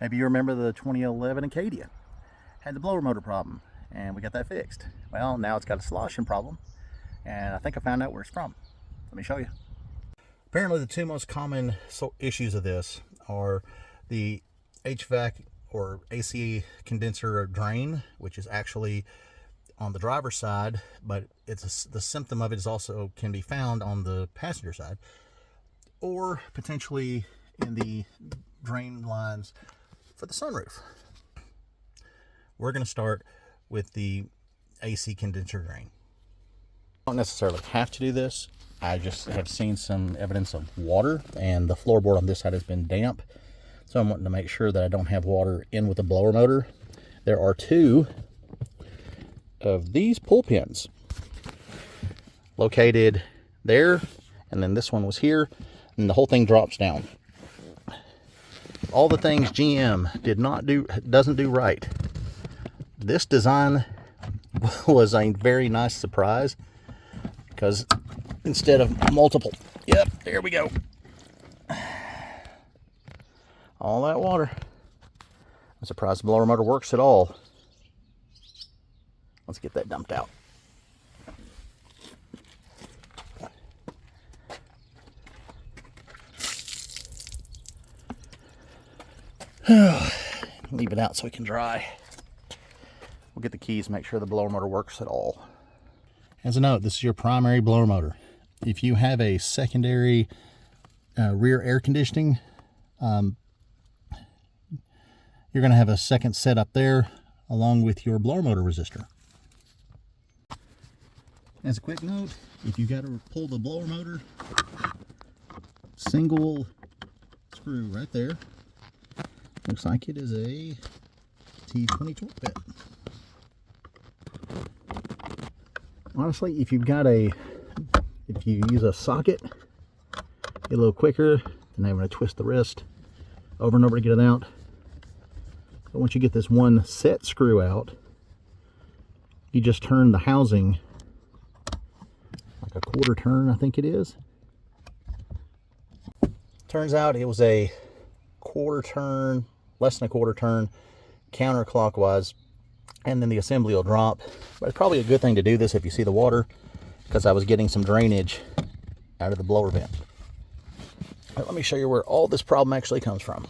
Maybe you remember the 2011 Acadia. Had the blower motor problem, and we got that fixed. Well, now it's got a sloshing problem, and I think I found out where it's from. Let me show you. Apparently the two most common issues of this are the HVAC or AC condenser drain, which is actually on the driver's side, but the symptom of it is also can be found on the passenger side, or potentially in the drain lines for the sunroof. We're going to start with the AC condenser drain. Don't necessarily have to do this. I just have seen some evidence of water, and the floorboard on this side has been damp, so I'm wanting to make sure that I don't have water in with the blower motor. There are two of these pull pins located there, and then this one was here, and the whole thing drops down. All the things GM doesn't do right. This design was a very nice surprise, because instead of multiple, yep, there we go. All that water. I'm surprised the blower motor works at all. Let's get that dumped out. Leave it out so it can dry. We'll get the keys, make sure the blower motor works at all. As a note, this is your primary blower motor. If you have a secondary rear air conditioning, you're going to have a second set up there along with your blower motor resistor. As a quick note, if you got to pull the blower motor, single screw right there. Looks like it is a T20 Torx bit. Honestly, if you use a socket, get a little quicker than having to twist the wrist over and over to get it out. But once you get this one set screw out, you just turn the housing like a quarter turn, I think it is. Turns out it was a quarter turn, less than a quarter turn, counterclockwise, and then the assembly will drop. But it's probably a good thing to do this if you see the water, because I was getting some drainage out of the blower vent. Right, let me show you where all this problem actually comes from.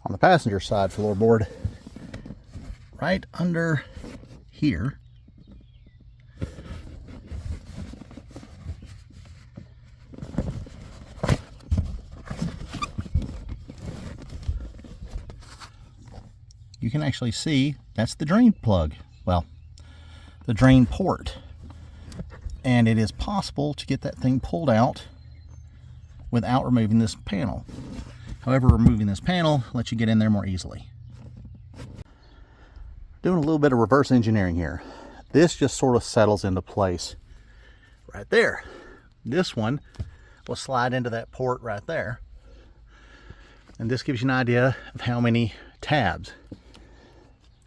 On the passenger side floorboard, right under here, you can actually see that's the drain plug. Well, the drain port. And it is possible to get that thing pulled out without removing this panel. However, removing this panel lets you get in there more easily. Doing a little bit of reverse engineering here. This just sort of settles into place right there. This one will slide into that port right there. And this gives you an idea of how many tabs.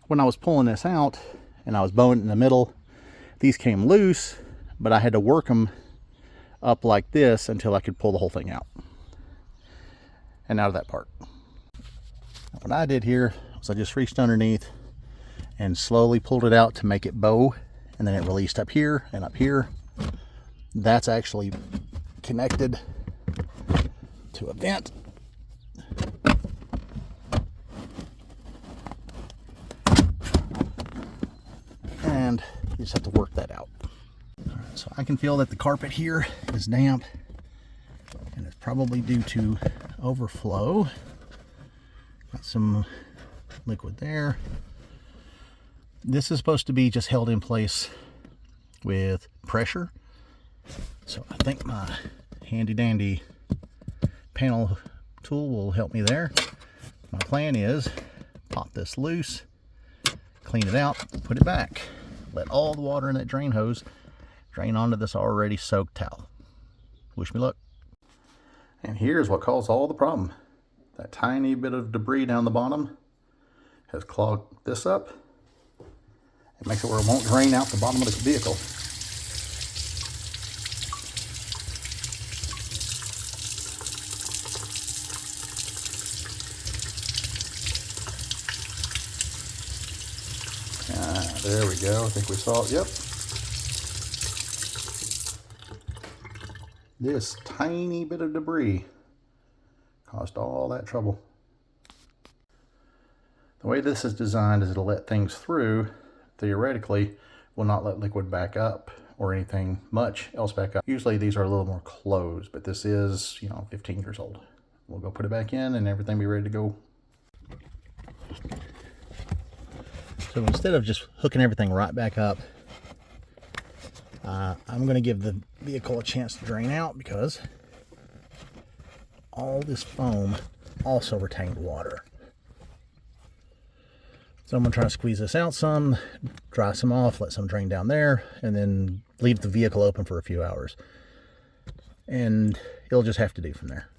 When I was pulling this out and I was bowing it in the middle, these came loose, but I had to work them up like this until I could pull the whole thing out and out of that part. What I did here was I just reached underneath and slowly pulled it out to make it bow, and then it released up here and up here. That's actually connected to a vent. And you just have to work that out. All right, so I can feel that the carpet here is damp, and it's probably due to overflow. Got some liquid there. This is supposed to be just held in place with pressure. So I think my handy dandy panel tool will help me there. My plan is pop this loose, clean it out, put it back. Let all the water in that drain hose drain onto this already soaked towel. Wish me luck. And here's what caused all the problem. That tiny bit of debris down the bottom has clogged this up. It makes it where it won't drain out the bottom of the vehicle. There we go. I think we saw it. Yep. This tiny bit of debris caused all that trouble. The way this is designed is to let things through, theoretically, will not let liquid back up or anything much else back up. Usually these are a little more closed, but this is, 15 years old. We'll go put it back in and everything be ready to go. So instead of just hooking everything right back up, I'm going to give the vehicle a chance to drain out because all this foam also retained water. So I'm going to try to squeeze this out some, dry some off, let some drain down there, and then leave the vehicle open for a few hours. And it'll just have to do from there.